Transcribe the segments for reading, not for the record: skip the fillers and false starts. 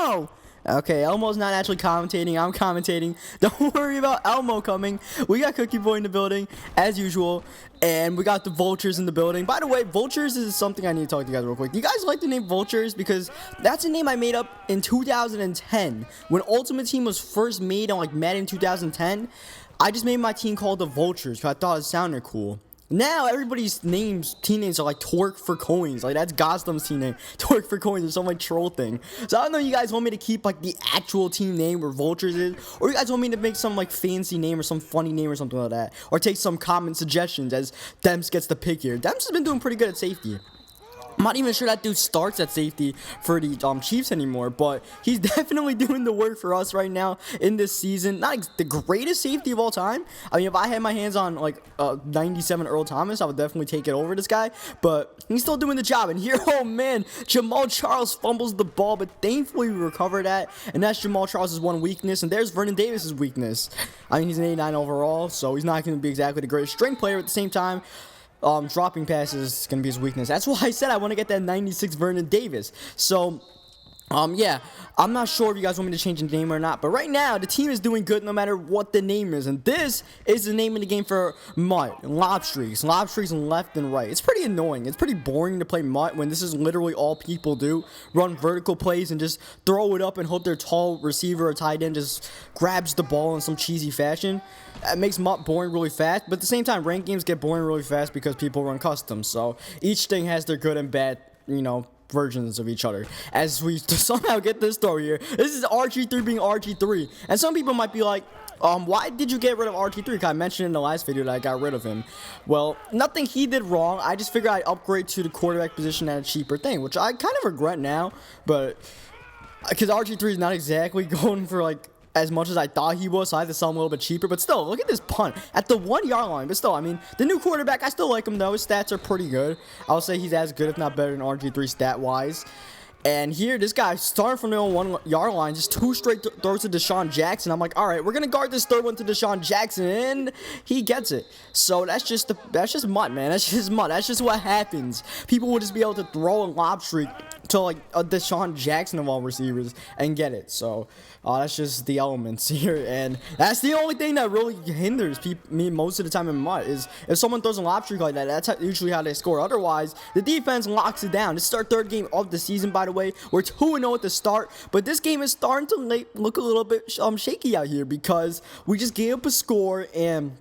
Elmo. Okay, Elmo's not actually commentating. I'm commentating. Don't worry about Elmo coming. We got Cookie Boy in the building, as usual. And we got the Vultures in the building. By the way, Vultures is something I need to talk to you guys real quick. Do you guys like the name Vultures? Because that's a name I made up in 2010. When Ultimate Team was first made on like Madden 2010, I just made my team called the Vultures because I thought it sounded cool. Now everybody's team names are like Twerk for Coins. Like that's Goslam's team name, Twerk for Coins, or some like troll thing. So I don't know if you guys want me to keep like the actual team name where Vultures is, or you guys want me to make some like fancy name or some funny name or something like that, or take some comment suggestions as Dems gets the pick here. Dems has been doing pretty good at safety. I'm not even sure that dude starts at safety for the Chiefs anymore, but he's definitely doing the work for us right now in this season. Not the greatest safety of all time. I mean, if I had my hands on like 97 Earl Thomas, I would definitely take it over this guy, but he's still doing the job. And here, oh man, Jamal Charles fumbles the ball, but thankfully we recover that, and that's Jamal Charles' one weakness, and there's Vernon Davis's weakness. I mean, he's an 89 overall, so he's not going to be exactly the greatest strength player at the same time. Dropping passes is going to be his weakness. That's why I said I want to get that 96 Vernon Davis. So, yeah, I'm not sure if you guys want me to change the name or not, but right now, the team is doing good no matter what the name is, and this is the name of the game for Mutt, lob streaks left and right. It's pretty annoying. It's pretty boring to play Mutt when this is literally all people do, run vertical plays and just throw it up and hope their tall receiver or tight end just grabs the ball in some cheesy fashion. It makes Mutt boring really fast, but at the same time, ranked games get boring really fast because people run custom, so each thing has their good and bad, versions of each other. As we somehow get this story here, this is RG3 being RG3, and some people might be like, why did you get rid of RG3? Because I mentioned in the last video that I got rid of him. Well, nothing he did wrong. I just figured I'd upgrade to the quarterback position at a cheaper thing, which I kind of regret now, but because RG3 is not exactly going for like as much as I thought he was, so I had to sell him a little bit cheaper. But still, look at this punt at the 1 yard line. But still, I mean, the new quarterback, I still like him though. His stats are pretty good. I would say he's as good, if not better, than RG3 stat wise. And here, this guy starting from the 1 yard line, just two straight throws to Deshaun Jackson. I'm like, all right, we're gonna guard this third one to Deshaun Jackson, and he gets it. So that's just Mutt, man. That's just Mutt. That's just what happens. People will just be able to throw a lob streak to like a Deshaun Jackson of all receivers and get it. So that's just the elements here, and that's the only thing that really hinders me most of the time in Mutt is if someone throws a lob streak like that. That's usually how they score. Otherwise, the defense locks it down. This is our third game of the season, by the way. We're 2-0 at the start, but this game is starting to look a little bit shaky out here because we just gave up a score, and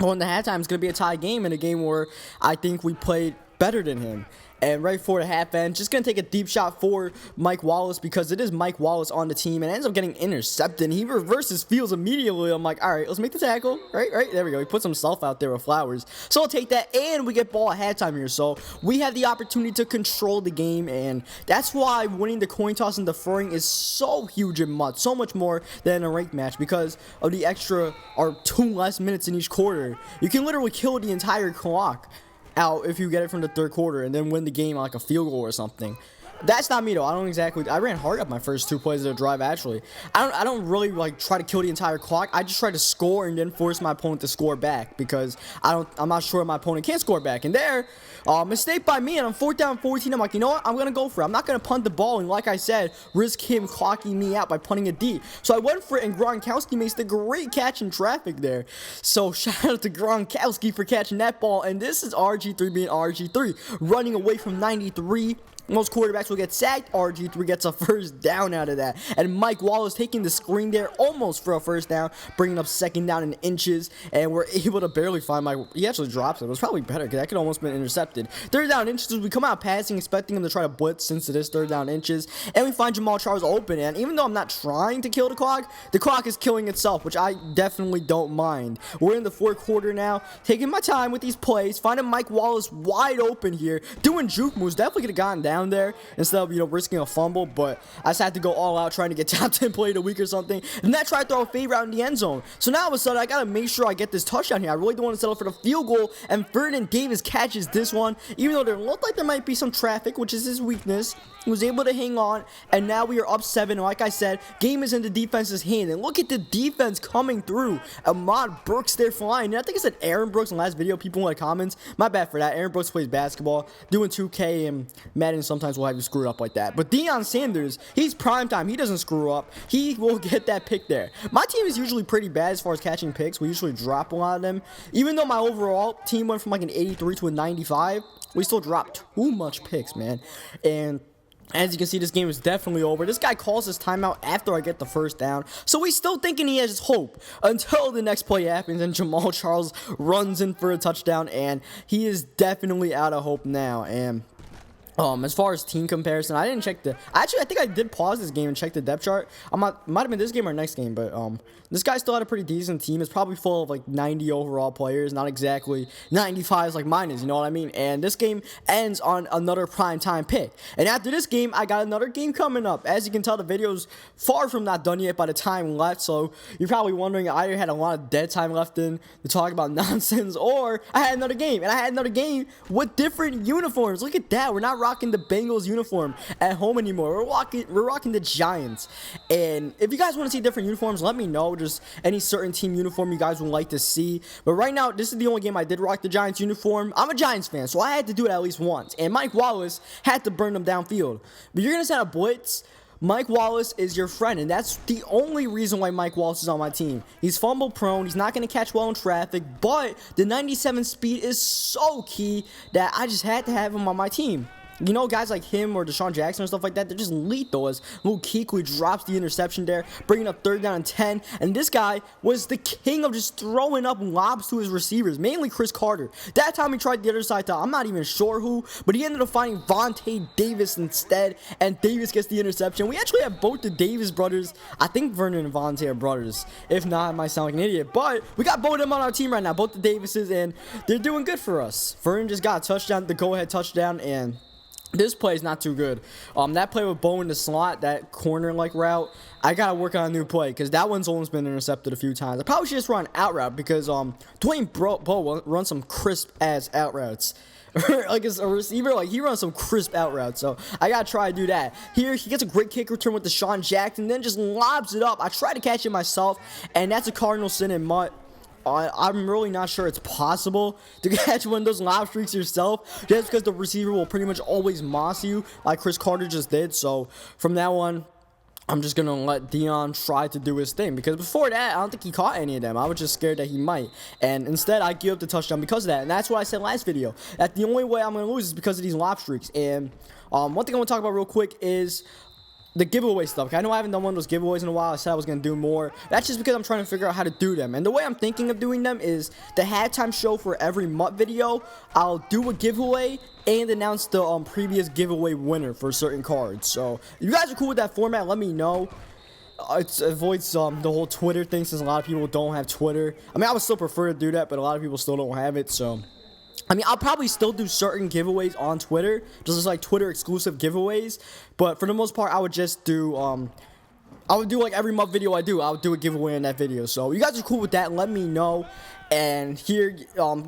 in the halftime it's going to be a tie game, in a game where I think we played better than him. And right for the half end, just going to take a deep shot for Mike Wallace because it is Mike Wallace on the team, and ends up getting intercepted. He reverses fields immediately. I'm like, all right, let's make the tackle. Right, there we go. He puts himself out there with flowers. So I'll take that, and we get ball at halftime here. So we have the opportunity to control the game, and that's why winning the coin toss and deferring is so huge in Mutt, so much more than a ranked match because of the extra or 2 less minutes in each quarter. You can literally kill the entire clock out if you get it from the third quarter and then win the game on like a field goal or something. That's not me though. I ran hard up my first 2 plays of the drive actually. I don't really like try to kill the entire clock. I just try to score and then force my opponent to score back because I'm not sure my opponent can't score back. And there, mistake by me, and on 4th down 14, I'm like, you know what? I'm gonna go for it. I'm not gonna punt the ball, and like I said, risk him clocking me out by punting it deep. So I went for it, and Gronkowski makes the great catch in traffic there. So shout out to Gronkowski for catching that ball, and this is RG3 being RG3, running away from 93. Most quarterbacks will get sacked. RG3 gets a first down out of that. And Mike Wallace taking the screen there almost for a first down, bringing up 2nd down in inches. And we're able to barely find he actually drops it. It was probably better because that could almost been intercepted. 3rd down inches, we come out passing, expecting him to try to blitz since it is 3rd down inches. And we find Jamal Charles open. And even though I'm not trying to kill the clock is killing itself, which I definitely don't mind. We're in the 4th quarter now, taking my time with these plays, finding Mike Wallace wide open here, doing juke moves. Definitely could have gotten down there instead of risking a fumble, but I just had to go all out trying to get top 10 play of the week or something, and then try to throw a fade route in the end zone. So now all of a sudden I gotta make sure I get this touchdown here. I really don't want to settle for the field goal, and Vernon Davis catches this one, even though there looked like there might be some traffic, which is his weakness. He was able to hang on, and now we are up 7, and like I said, game is in the defense's hand, and look at the defense coming through. Ahmad Brooks there flying, and I think I said Aaron Brooks in the last video. People in the comments, my bad for that. Aaron Brooks plays basketball, doing 2K and Madden Madden sometimes will have you screwed up like that. But Deion Sanders, he's primetime. He doesn't screw up. He will get that pick there. My team is usually pretty bad as far as catching picks. We usually drop a lot of them. Even though my overall team went from like an 83 to a 95, we still dropped too much picks, man. And as you can see, this game is definitely over. This guy calls his timeout after I get the first down. So he's still thinking he has hope until the next play happens and Jamal Charles runs in for a touchdown. And he is definitely out of hope now. And as far as team comparison, I didn't check I think I did pause this game and check the depth chart. Might have been this game or next game, but this guy still had a pretty decent team. It's probably full of like 90 overall players, not exactly 95s like mine is, you know what I mean? And this game ends on another primetime pick. And after this game, I got another game coming up. As you can tell, the video's far from not done yet by the time left, so you're probably wondering, I either had a lot of dead time left in to talk about nonsense, or I had another game, and I had another game with different uniforms. Look at that. We're not rocking the Bengals uniform at home anymore. We're rocking the Giants. And if you guys want to see different uniforms, let me know. Just any certain team uniform you guys would like to see. But right now, this is the only game I did rock the Giants uniform. I'm a Giants fan, so I had to do it at least once. And Mike Wallace had to burn them downfield. But you're gonna set a blitz. Mike Wallace is your friend, and that's the only reason why Mike Wallace is on my team. He's fumble prone, he's not going to catch well in traffic, but the 97 speed is so key that I just had to have him on my team. You know, guys like him or Deshaun Jackson and stuff like that, they're just lethal as Luke Kuechly drops the interception there, bringing up 3rd down and 10. And this guy was the king of just throwing up lobs to his receivers, mainly Chris Carter. That time he tried the other side to, I'm not even sure who, but he ended up finding Vontae Davis instead, and Davis gets the interception. We actually have both the Davis brothers. I think Vernon and Vontae are brothers. If not, I might sound like an idiot. But we got both of them on our team right now, both the Davises, and they're doing good for us. Vernon just got a touchdown, the go-ahead touchdown, and this play is not too good. That play with Bo in the slot, that corner-like route, I gotta work on a new play because that one's almost been intercepted a few times. I probably should just run out route because Dwayne Bowe runs some crisp-ass out routes. Like as a receiver, like he runs some crisp out routes, so I gotta try to do that. Here, he gets a great kick return with Deshaun Jackson, then just lobs it up. I try to catch it myself, and that's a cardinal sin and mutt. I'm really not sure it's possible to catch one of those lob streaks yourself, just because the receiver will pretty much always moss you like Chris Carter just did. So from now on, I'm just going to let Deion try to do his thing, because before that, I don't think he caught any of them. I was just scared that he might, and instead I give up the touchdown because of that. And that's what I said last video, that the only way I'm going to lose is because of these lob streaks. And one thing I want to talk about real quick is the giveaway stuff. I know I haven't done one of those giveaways in a while. I said I was going to do more. That's just because I'm trying to figure out how to do them. And the way I'm thinking of doing them is the halftime show for every MUT video. I'll do a giveaway and announce the previous giveaway winner for certain cards. So if you guys are cool with that format, let me know. It avoids the whole Twitter thing, since a lot of people don't have Twitter. I mean, I would still prefer to do that, but a lot of people still don't have it, so I mean, I'll probably still do certain giveaways on Twitter, just as like Twitter exclusive giveaways. But for the most part, I would just do I would do like every month video I would do a giveaway in that video. So you guys are cool with that, let me know. And here,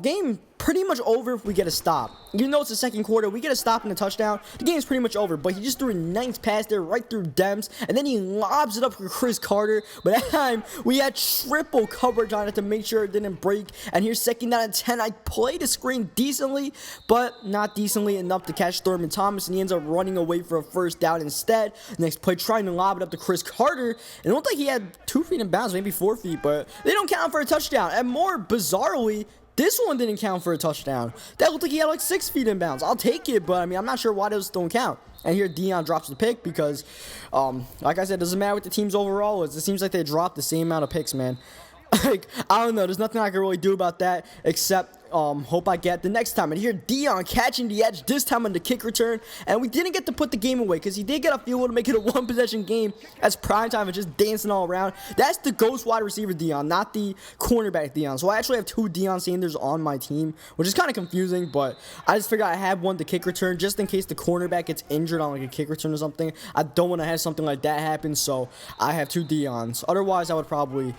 game pretty much over if we get a stop. Even though it's the second quarter, we get a stop and a touchdown, the game's pretty much over. But he just threw a nice pass there right through Dems, and then he lobs it up for Chris Carter. But that time, we had triple coverage on it to make sure it didn't break. And here's 2nd down and 10. I played the screen decently, but not decently enough to catch Thurman Thomas, and he ends up running away for a 1st down instead. Next play, trying to lob it up to Chris Carter, and it looked like he had 2 feet in bounds, maybe 4 feet, but they don't count for a touchdown. And more bizarrely, this one didn't count for a touchdown. That looked like he had like 6 feet in bounds. I'll take it, but I mean, I'm not sure why those don't count. And here Deion drops the pick because, like I said, it doesn't matter what the team's overall is. It seems like they dropped the same amount of picks, man. Like, I don't know. There's nothing I can really do about that except hope I get the next time. And here Deion catching the edge, this time on the kick return. And we didn't get to put the game away because he did get a field goal to make it a 1-possession game. That's Primetime and just dancing all around. That's the ghost wide receiver Deion, not the cornerback Deion. So I actually have 2 Deion Sanders on my team, which is kind of confusing. But I just figured I had one to kick return just in case the cornerback gets injured on like a kick return or something. I don't want to have something like that happen. So I have 2 Deions. Otherwise, I would probably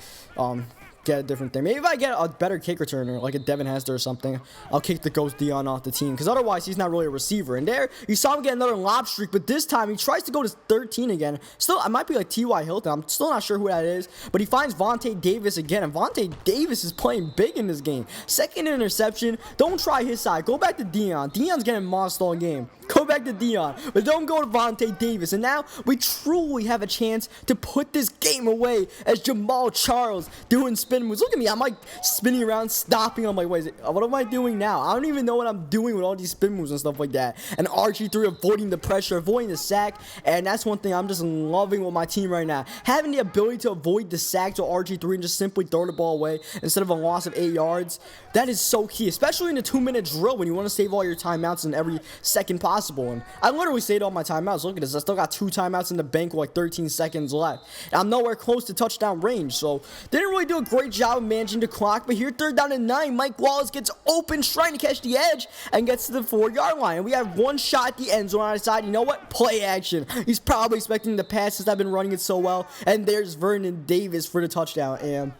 get a different thing. Maybe if I get a better kick returner, like a Devin Hester or something, I'll kick the Ghost Deion off the team. Because otherwise, he's not really a receiver. And there, you saw him get another lob streak, but this time he tries to go to 13 again. Still, I might be like T.Y. Hilton. I'm still not sure who that is. But he finds Vontae Davis again. And Vontae Davis is playing big in this game. Second interception. Don't try his side. Go back to Deion. Deion's getting mossed all game. Go back to Deion, but don't go to Vontae Davis. And now we truly have a chance to put this game away as Jamal Charles doing spin moves. Look at me, I'm like spinning around, stopping. I'm like, wait, what am I doing now? I don't even know what I'm doing with all these spin moves and stuff like that. And RG3 avoiding the pressure, avoiding the sack. And that's one thing I'm just loving with my team right now. Having the ability to avoid the sack to RG3 and just simply throw the ball away instead of a loss of 8 yards. That is so key, especially in a 2-minute drill when you want to save all your timeouts in every second possible. And I literally saved all my timeouts. Look at this. I still got 2 timeouts in the bank with like 13 seconds left. And I'm nowhere close to touchdown range. So they didn't really do a great job of managing the clock. But here, 3rd down and 9, Mike Wallace gets open, trying to catch the edge, and gets to the 4-yard line. And we have one shot at the end zone on our side. You know what? Play action. He's probably expecting the pass since I've been running it so well. And there's Vernon Davis for the touchdown. And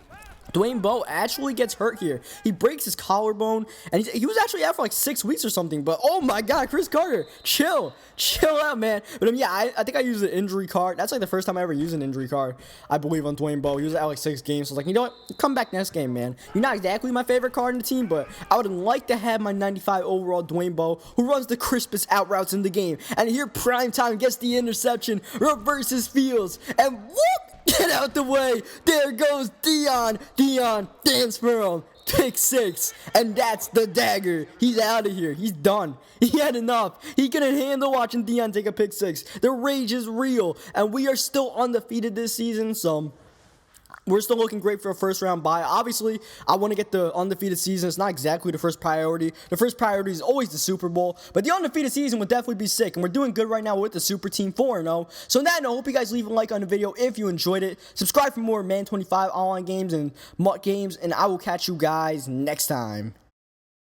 Dwayne Bowe actually gets hurt here. He breaks his collarbone, and he was actually out for like 6 weeks or something. But oh my God, Chris Carter, chill out, man. But yeah, I think I used an injury card. That's like the first time I ever used an injury card, I believe, on Dwayne Bowe. He was out like 6 games. So I was like, you know what? Come back next game, man. You're not exactly my favorite card in the team, but I would like to have my 95 overall Dwayne Bowe, who runs the crispest out routes in the game. And here, Primetime gets the interception, reverses fields, and whoop! Get out the way. There goes Deion. Deion, dance for him. Pick 6. And that's the dagger. He's out of here. He's done. He had enough. He couldn't handle watching Deion take a pick 6. The rage is real. And we are still undefeated this season. So we're still looking great for a first-round bye. Obviously, I want to get the undefeated season. It's not exactly the first priority. The first priority is always the Super Bowl. But the undefeated season would definitely be sick. And we're doing good right now with the Super Team 4-0. So on that note, I hope you guys leave a like on the video if you enjoyed it. Subscribe for more Madden 25 online games and MUT games. And I will catch you guys next time.